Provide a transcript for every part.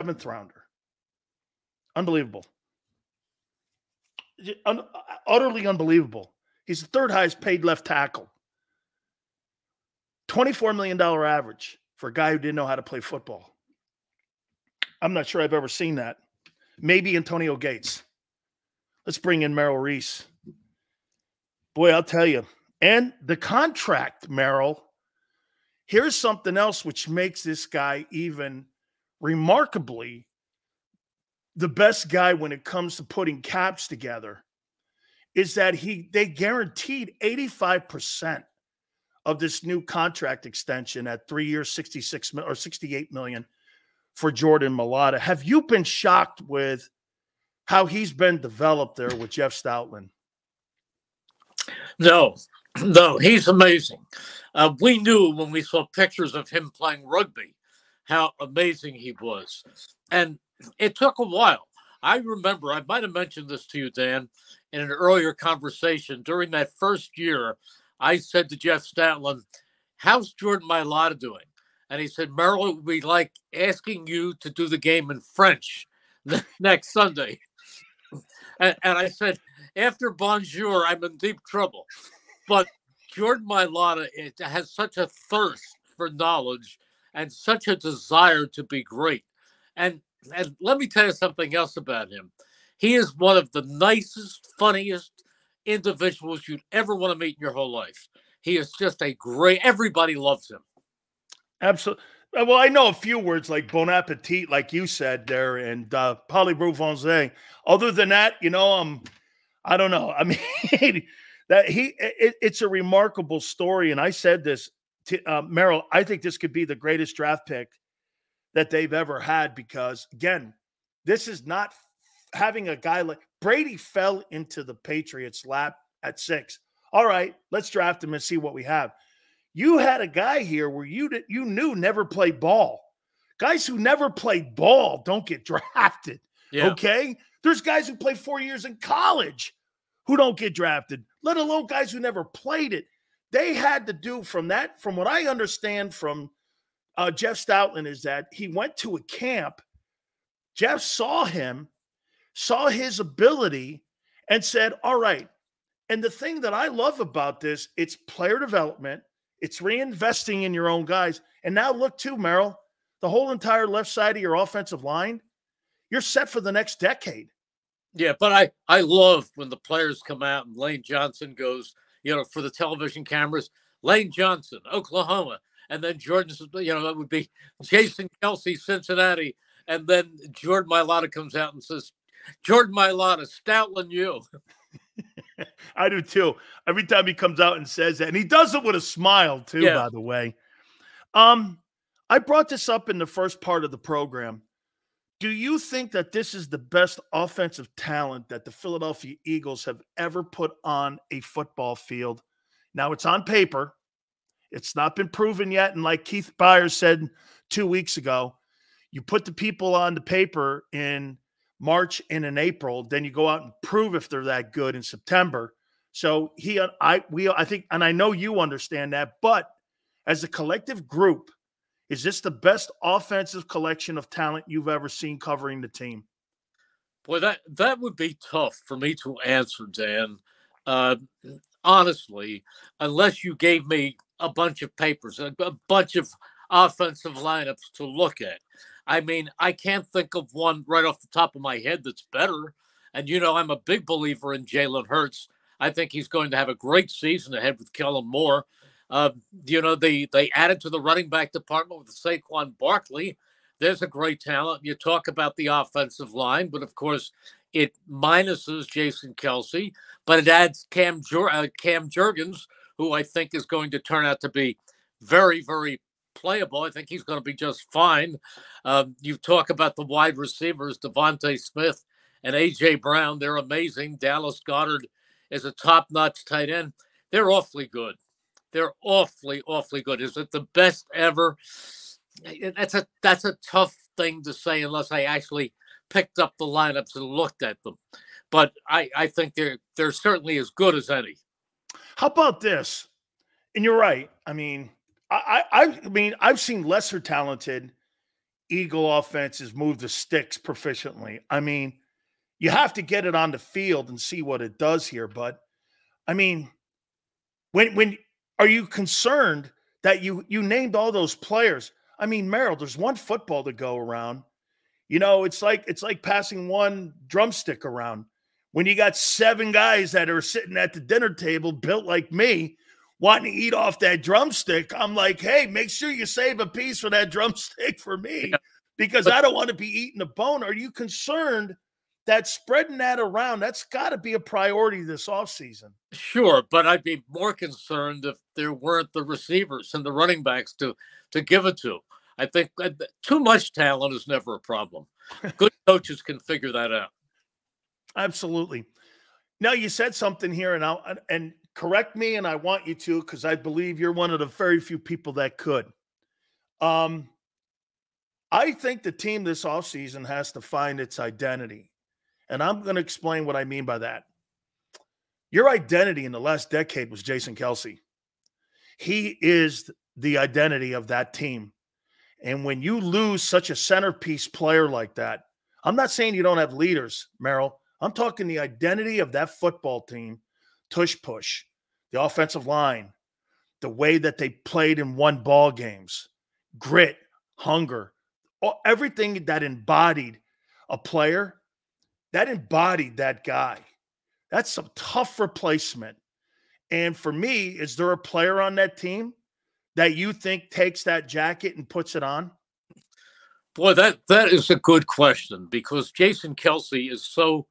7th rounder. Unbelievable. Utterly unbelievable. He's the 3rd highest paid left tackle. $24 million average for a guy who didn't know how to play football. I'm not sure I've ever seen that. Maybe Antonio Gates. Let's bring in Merrill Reese. Boy, I'll tell you. And the contract, Merrill. Here's something else which makes this guy even remarkably the best guy when it comes to putting caps together, is that they guaranteed 85% of this new contract extension at 3 years, 66 or 68 million for Jordan Mailata. Have you been shocked with how he's been developed there with Jeff Stoutland? No, he's amazing. We knew when we saw pictures of him playing rugby how amazing he was. And it took a while. I remember, I might have mentioned this to you, Dan, in an earlier conversation. During that first year, I said to Jeff Stoutland, how's Jordan Mailata doing? And he said, Merrill, it would be like asking you to do the game in French next Sunday. And I said, after bonjour, I'm in deep trouble. But Jordan Mailata has such a thirst for knowledge and such a desire to be great. And let me tell you something else about him. He is one of the nicest, funniest individuals you'd ever want to meet in your whole life. He is just everybody loves him. Absolutely. Well, I know a few words like bon appetit, like you said there, and parlez-vous français. Other than that, I don't know. I mean, it's a remarkable story. And I said this to Merrill, I think this could be the greatest draft pick that they've ever had, because again, this is not having a guy like Brady fell into the Patriots' lap at 6. All right, let's draft him and see what we have. You had a guy here where you knew never played ball. Guys who never played ball don't get drafted. Yeah. Okay? There's guys who play 4 years in college who don't get drafted, let alone guys who never played it. They had to do from what I understand from Jeff Stoutland, is that he went to a camp. Jeff saw him, saw his ability, and said, all right. And the thing that I love about this, it's player development. It's reinvesting in your own guys. And now look too, Merrill, the whole entire left side of your offensive line, you're set for the next decade. Yeah, but I love when the players come out and Lane Johnson goes, for the television cameras, Lane Johnson, Oklahoma. And then Jordan, that would be Jason Kelsey, Cincinnati. And then Jordan Mailata comes out and says, Jordan Mailata, Stoutland you. I do too. Every time he comes out and says that, and he does it with a smile too, yeah. By the way. I brought this up in the first part of the program. Do you think that this is the best offensive talent that the Philadelphia Eagles have ever put on a football field? Now, it's on paper. It's not been proven yet. And like Keith Byers said 2 weeks ago, you put the people on the paper in March and in April, then you go out and prove if they're that good in September. So I think, and I know you understand that, but as a collective group, is this the best offensive collection of talent you've ever seen covering the team? Boy, that would be tough for me to answer, Dan. Honestly, unless you gave me a bunch of papers, a bunch of offensive lineups to look at. I mean, I can't think of one right off the top of my head that's better. And, I'm a big believer in Jalen Hurts. I think he's going to have a great season ahead with Kellen Moore. They added to the running back department with Saquon Barkley. There's a great talent. You talk about the offensive line, but of course it minuses Jason Kelsey, but it adds Cam Jurgens, who I think is going to turn out to be very, very playable. I think he's going to be just fine. You talk about the wide receivers, Devontae Smith and A.J. Brown. They're amazing. Dallas Goedert is a top-notch tight end. They're awfully good. They're awfully, awfully good. Is it the best ever? That's a tough thing to say unless I actually picked up the lineups and looked at them. But I think they're certainly as good as any. How about this? And you're right. I mean, I've seen lesser talented Eagle offenses move the sticks proficiently. I mean, you have to get it on the field and see what it does here. But I mean, when are you concerned that you named all those players? I mean, Merrill, there's one football to go around. You know, it's like passing one drumstick around. When you got 7 guys that are sitting at the dinner table built like me, wanting to eat off that drumstick, I'm like, hey, make sure you save a piece for that drumstick for me, because I don't want to be eating a bone. Are you concerned that spreading that around, that's got to be a priority this offseason? Sure, but I'd be more concerned if there weren't the receivers and the running backs to give it to. I think too much talent is never a problem. Good coaches can figure that out. Absolutely. Now, you said something here, and correct me, and I want you to, because I believe you're one of the very few people that could. I think the team this offseason has to find its identity. And I'm going to explain what I mean by that. Your identity in the last decade was Jason Kelce. He is the identity of that team. And when you lose such a centerpiece player like that, I'm not saying you don't have leaders, Merrill. I'm talking the identity of that football team, tush push, the offensive line, the way that they played and won ball games, grit, hunger, everything that embodied a player, that embodied that guy. That's some tough replacement. And for me, is there a player on that team that you think takes that jacket and puts it on? Boy, that is a good question, because Jason Kelce is so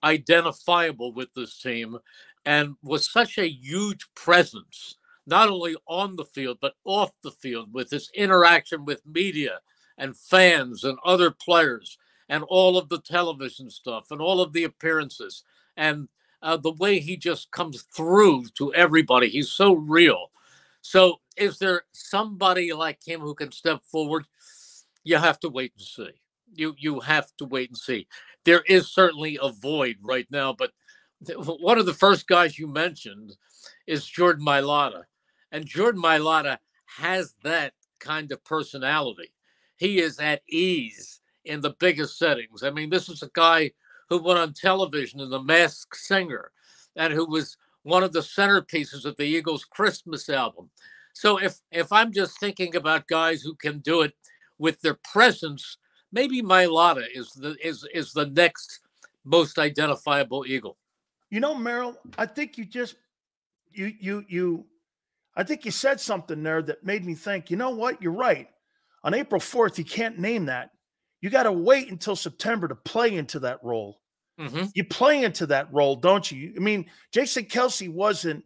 identifiable with this team and was such a huge presence, not only on the field, but off the field, with his interaction with media and fans and other players and all of the television stuff and all of the appearances and the way he just comes through to everybody. He's so real. So is there somebody like him who can step forward? You have to wait and see. You have to wait and see. There is certainly a void right now, but one of the first guys you mentioned is Jordan Mailata. And Jordan Mailata has that kind of personality. He is at ease in the biggest settings. I mean, this is a guy who went on television in The Masked Singer and who was one of the centerpieces of the Eagles' Christmas album. So if I'm just thinking about guys who can do it with their presence, maybe Mailata is the next most identifiable Eagle. You know, Merrill, I think I think you said something there that made me think, you know what? You're right. On April 4th, you can't name that. You got to wait until September to play into that role. Mm-hmm. You play into that role, don't you? I mean, Jason Kelce wasn't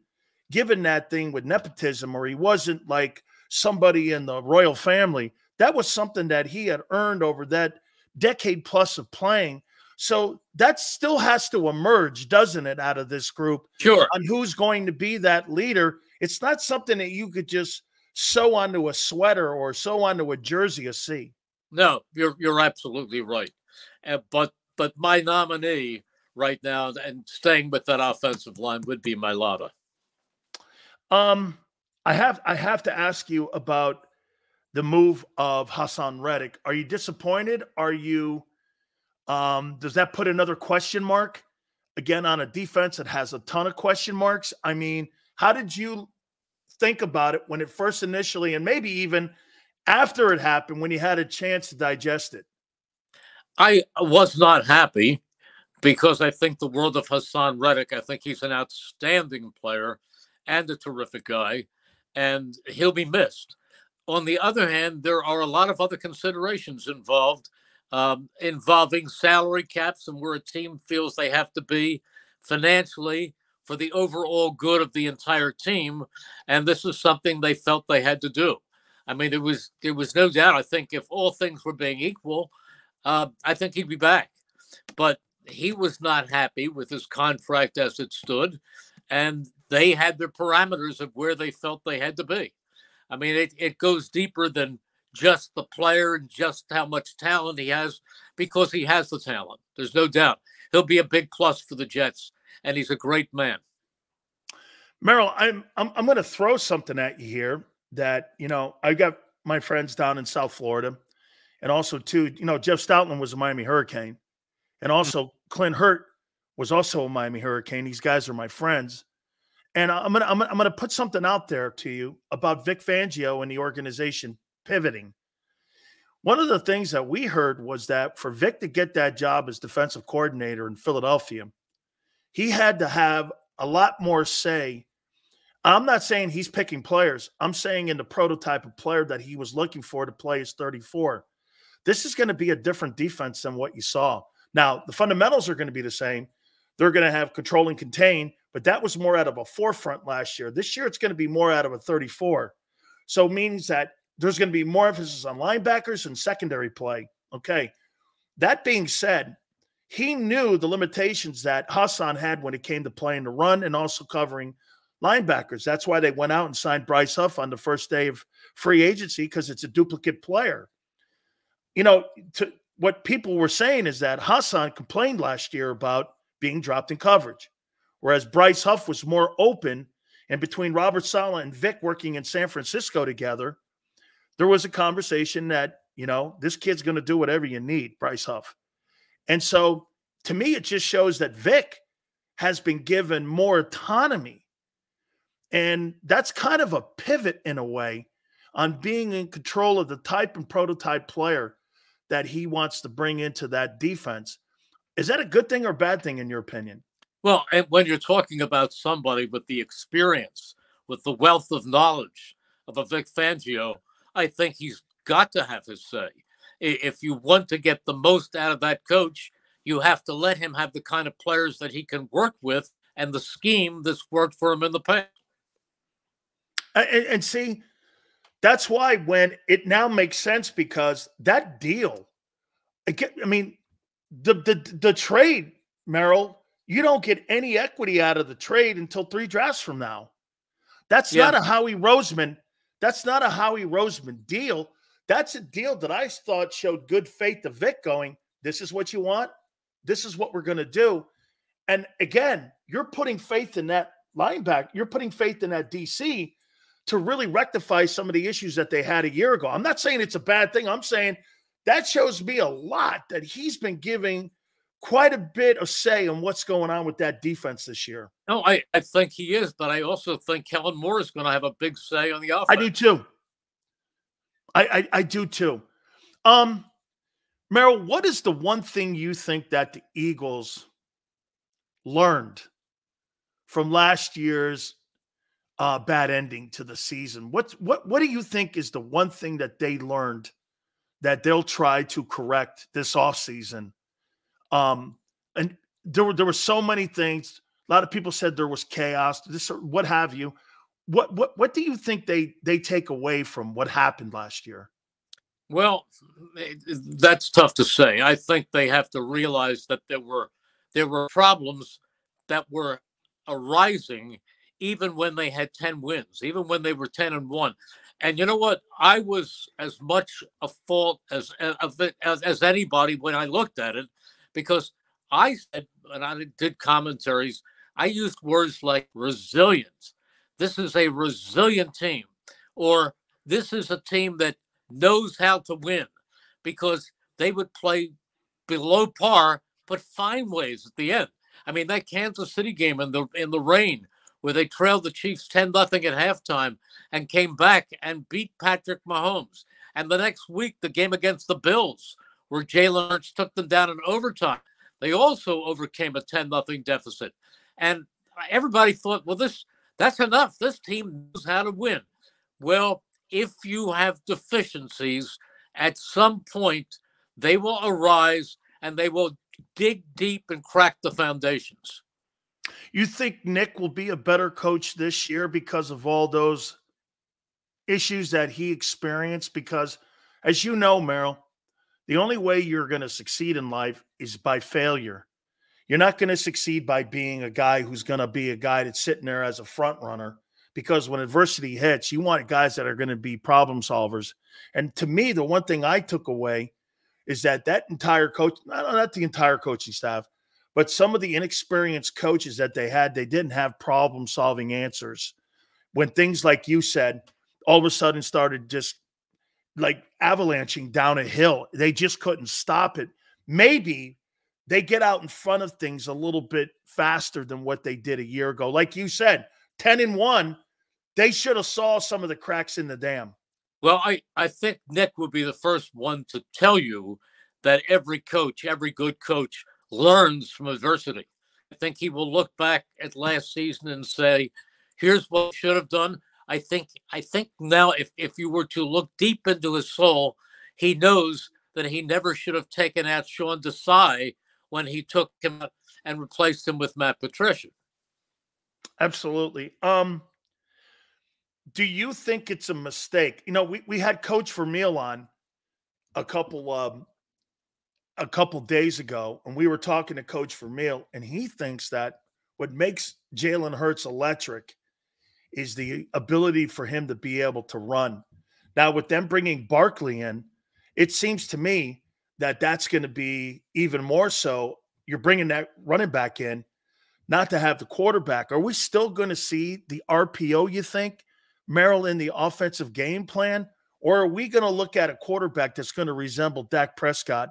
given that thing with nepotism, or he wasn't like somebody in the royal family. That was something that he had earned over that decade plus of playing. So that still has to emerge, doesn't it, out of this group? Sure. On who's going to be that leader. It's not something that you could just sew onto a sweater or sew onto a jersey or see. No, you're absolutely right. But my nominee right now, and staying with that offensive line, would be Mailata. I have to ask you about the move of Hassan Reddick. Are you disappointed? Are you does that put another question mark again on a defense that has a ton of question marks? I mean, how did you think about it when it first initially, and maybe even after it happened, when you had a chance to digest it? I was not happy, because I think the world of Hassan Reddick. I think he's an outstanding player and a terrific guy, and he'll be missed. On the other hand, there are a lot of other considerations involved, involving salary caps and where a team feels they have to be financially for the overall good of the entire team. And this is something they felt they had to do. I mean, there was no doubt. I think if all things were being equal, I think he'd be back. But he was not happy with his contract as it stood, and they had their parameters of where they felt they had to be. I mean, it goes deeper than just the player and just how much talent he has, because he has the talent. There's no doubt. He'll be a big plus for the Jets, and he's a great man. Merrill, I'm going to throw something at you here that, you know, I got my friends down in South Florida, And also, too, Jeff Stoutland was a Miami Hurricane. And also, Clint Hurt was also a Miami Hurricane. These guys are my friends. And I'm gonna put something out there to you about Vic Fangio and the organization pivoting. One of the things that we heard was that for Vic to get that job as defensive coordinator in Philadelphia, he had to have a lot more say. I'm not saying he's picking players. I'm saying in the prototype of player that he was looking for to play as 34. This is going to be a different defense than what you saw. Now, the fundamentals are going to be the same. They're going to have control and contain, but that was more out of a forefront last year. This year, it's going to be more out of a 34. So it means that there's going to be more emphasis on linebackers and secondary play. Okay. That being said, he knew the limitations that Hassan had when it came to playing the run and also covering linebackers. That's why they went out and signed Bryce Huff on the first day of free agency, because it's a duplicate player. What people were saying is that Hassan complained last year about being dropped in coverage, whereas Bryce Huff was more open. And between Robert Saleh and Vic working in San Francisco together, there was a conversation that, this kid's going to do whatever you need, Bryce Huff. And so to me, it just shows that Vic has been given more autonomy. And that's kind of a pivot in a way on being in control of the type and prototype player that he wants to bring into that defense. Is that a good thing or bad thing in your opinion? Well, and when you're talking about somebody with the experience, with the wealth of knowledge of a Vic Fangio, I think he's got to have his say. If you want to get the most out of that coach, you have to let him have the kind of players that he can work with and the scheme that's worked for him in the past. And see, that's why when it now makes sense, because that deal, the trade, Merrill, you don't get any equity out of the trade until 3 drafts from now. That's not a Howie Roseman. That's not a Howie Roseman deal. That's a deal that I thought showed good faith to Vic going, this is what you want. This is what we're going to do. And again, you're putting faith in that linebacker. You're putting faith in that DC to really rectify some of the issues that they had a year ago. I'm not saying it's a bad thing. I'm saying that shows me a lot that he's been giving quite a bit of say on what's going on with that defense this year. No, I think he is, but I also think Kellen Moore is going to have a big say on the offense. I do too. I do too. Merrill, what is the one thing you think that the Eagles learned from last year's bad ending to the season? What do you think is the one thing that they learned that they'll try to correct this offseason? And there were so many things. A lot of people said there was chaos, this or what have you. What do you think they take away from what happened last year? Well, that's tough to say. I think they have to realize that there were problems that were arising even when they had 10 wins, even when they were 10-1. And you know what? I was as much a fault as anybody when I looked at it, because I said, and I did commentaries, I used words like resilient. This is a resilient team, or this is a team that knows how to win, because they would play below par, but find ways at the end. I mean, that Kansas City game in the rain, where they trailed the Chiefs 10-0 at halftime and came back and beat Patrick Mahomes. And the next week, the game against the Bills, where Jalen Hurts took them down in overtime. They also overcame a 10-0 deficit. And everybody thought, well, that's enough. This team knows how to win. Well, if you have deficiencies, at some point, they will arise and they will dig deep and crack the foundations. You think Nick will be a better coach this year because of all those issues that he experienced? Because, as you know, Merrill, the only way you're going to succeed in life is by failure. You're not going to succeed by being a guy who's going to be a guy that's sitting there as a front runner, because when adversity hits, you want guys that are going to be problem solvers. And to me, the one thing I took away is that entire coach, not the entire coaching staff, but some of the inexperienced coaches that they had, they didn't have problem-solving answers. When things, like you said, all of a sudden started just like avalanching down a hill. They just couldn't stop it. Maybe they get out in front of things a little bit faster than what they did a year ago. Like you said, 10-1, they should have saw some of the cracks in the dam. Well, I think Nick would be the first one to tell you that every coach, every good coach, learns from adversity. I think he will look back at last season and say, here's what we should have done. I think now if you were to look deep into his soul, he knows that he never should have taken out Sean Desai when he took him out and replaced him with Matt Patricia. Absolutely. Do you think it's a mistake? You know, we had Coach Vermeil on a couple days ago, and we were talking to Coach Vermeil, and he thinks that what makes Jalen Hurts electric is the ability for him to be able to run. Now, with them bringing Barkley in, it seems to me that that's going to be even more so. You're bringing that running back in, not to have the quarterback. Are we still going to see the RPO, you think, Merrill, in the offensive game plan? Or are we going to look at a quarterback that's going to resemble Dak Prescott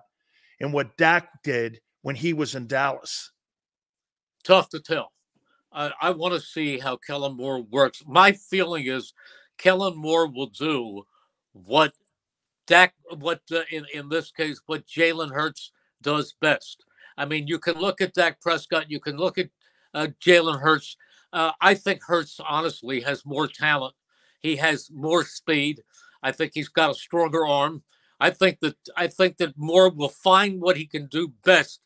and what Dak did when he was in Dallas? Tough to tell. I want to see how Kellen Moore works. My feeling is Kellen Moore will do what in this case, what Jalen Hurts does best. I mean, you can look at Dak Prescott, you can look at Jalen Hurts. I think Hurts honestly has more talent. He has more speed. I think he's got a stronger arm. I think that Moore will find what he can do best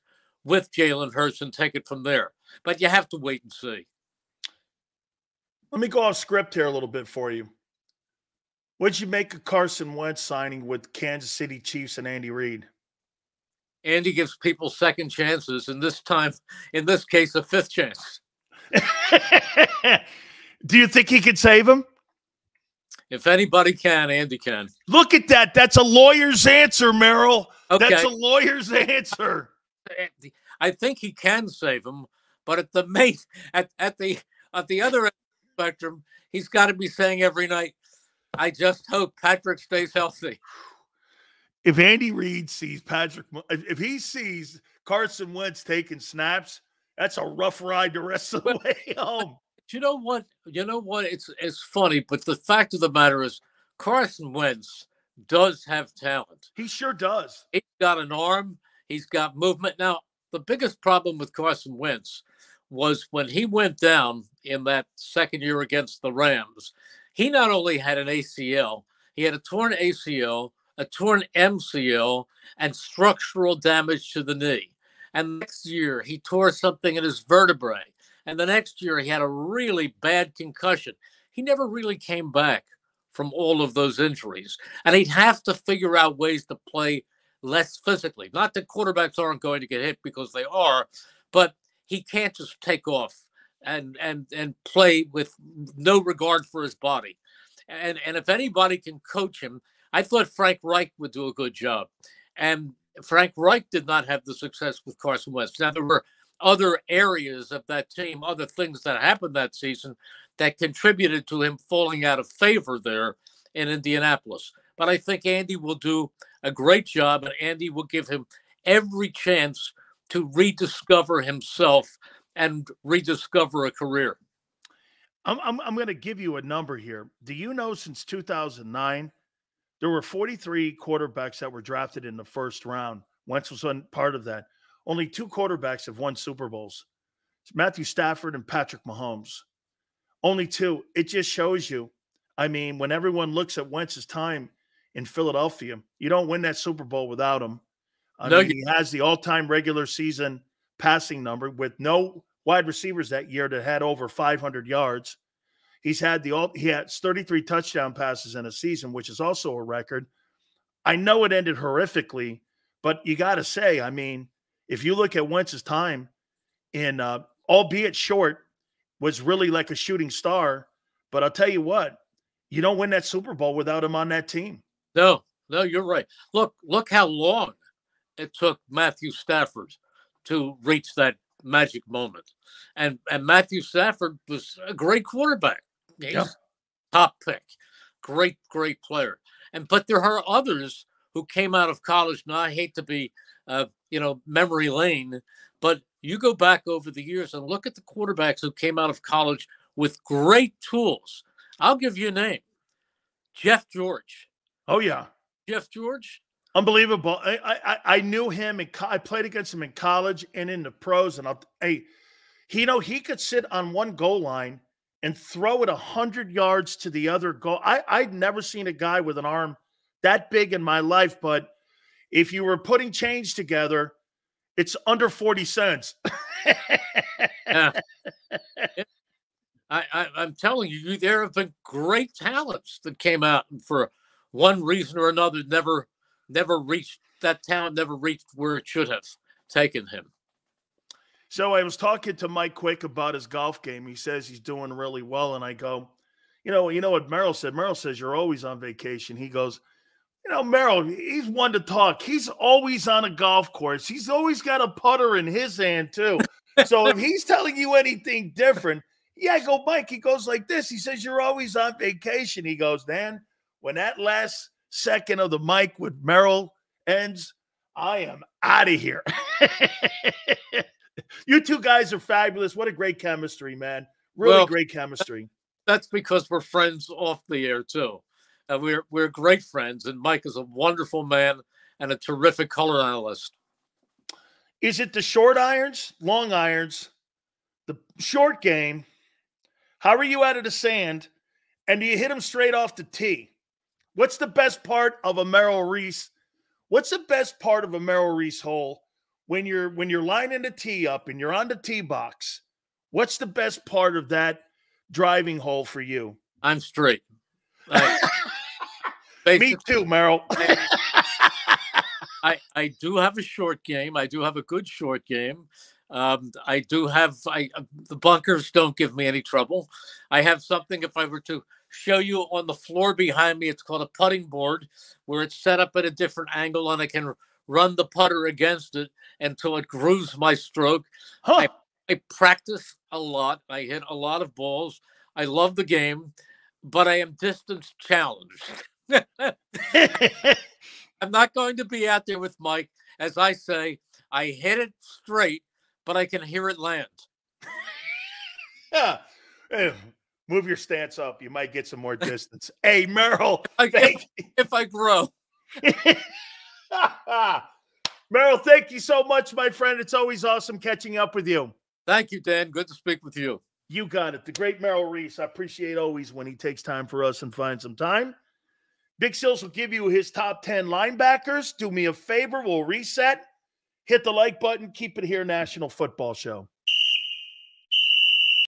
with Jalen Hurts and take it from there. But you have to wait and see. Let me go off script here a little bit for you. What'd you make of Carson Wentz signing with Kansas City Chiefs and Andy Reid? Andy gives people second chances, and this time, in this case, a fifth chance. Do you think he could save him? If anybody can, Andy can. Look at that. That's a lawyer's answer, Merrill. Okay. That's a lawyer's answer. I think he can save him, but at the other end of the spectrum, he's got to be saying every night, I just hope Patrick stays healthy. If Andy Reid sees if he sees Carson Wentz taking snaps, that's a rough ride the rest of the way home. You know what? It's funny, but the fact of the matter is Carson Wentz does have talent. He sure does. He's got an arm. He's got movement. Now, the biggest problem with Carson Wentz was when he went down in that second year against the Rams, he not only had an ACL, he had a torn ACL, a torn MCL, and structural damage to the knee. And next year, he tore something in his vertebrae. And the next year, he had a really bad concussion. He never really came back from all of those injuries. And he'd have to figure out ways to play less physically. Not that quarterbacks aren't going to get hit, because they are, but he can't just take off and play with no regard for his body. And if anybody can coach him, I thought Frank Reich would do a good job. And Frank Reich did not have the success with Carson Wentz. Now, there were other areas of that team, other things that happened that season that contributed to him falling out of favor there in Indianapolis. But I think Andy will do a great job, and Andy will give him every chance to rediscover himself and rediscover a career. I'm going to give you a number here. Do you know since 2009, there were 43 quarterbacks that were drafted in the first round? Wentz was one part of that. Only 2 quarterbacks have won Super Bowls. It's Matthew Stafford and Patrick Mahomes. Only 2. It just shows you. I mean, when everyone looks at Wentz's time in Philadelphia, you don't win that Super Bowl without him. He has the all-time regular season passing number with no wide receivers that year that had over 500 yards. He had 33 touchdown passes in a season, which is also a record. I know it ended horrifically, but you got to say, I mean, if you look at Wentz's time in, albeit short, was really like a shooting star. But I'll tell you what, you don't win that Super Bowl without him on that team. No, you're right. Look how long it took Matthew Stafford to reach that magic moment. And Matthew Stafford was a great quarterback. He's top pick. Great player. But there are others who came out of college. Now, I hate to be, memory lane, but you go back over the years and look at the quarterbacks who came out of college with great tools. I'll give you a name. Jeff George. Oh, yeah. Jeff George. Unbelievable. I knew him. I played against him in college and in the pros. And he could sit on one goal line and throw it 100 yards to the other goal. I'd never seen a guy with an arm that big in my life. But if you were putting change together, it's under 40 cents. Yeah. I'm telling you, there have been great talents that came out and for one reason or another never reached that talent, never reached where it should have taken him. So I was talking to Mike Quick about his golf game. He says he's doing really well. And I go, you know what Merrill said? Merrill says, you're always on vacation. He goes, Merrill, he's one to talk. He's always on a golf course. He's always got a putter in his hand too. So if he's telling you anything different, yeah, I go, Mike, he goes like this. He says, you're always on vacation. He goes, Dan, when that last second of the mic with Merrill ends, I am out of here. You two guys are fabulous. What a great chemistry, man. Really great chemistry. That's because we're friends off the air too. We're great friends, and Mike is a wonderful man and a terrific color analyst. Is it the short irons, long irons, the short game? How are you out of the sand? And do you hit them straight off the tee? What's the best part of a Merrill Reese? What's the best part of a Merrill Reese hole when you're lining the tee up and you're on the tee box? What's the best part of that driving hole for you? I'm straight. Me too, Merrill. I do have a short game. I do have a good short game. I do have the bunkers don't give me any trouble. I have something, if I were to show you on the floor behind me, it's called a putting board, where it's set up at a different angle and I can run the putter against it until it grooves my stroke. Huh. I practice a lot. I hit a lot of balls. I love the game, but I am distance challenged. I'm not going to be out there with Mike. As I say, I hit it straight, but I can hear it land. Yeah. Move your stance up. You might get some more distance. Hey, Merrill. If I grow. Merrill, thank you so much, my friend. It's always awesome catching up with you. Thank you, Dan. Good to speak with you. You got it. The great Merrill Reese. I appreciate always when he takes time for us and finds some time. Big Sills will give you his top 10 linebackers. Do me a favor. We'll reset. Hit the like button. Keep it here, National Football Show.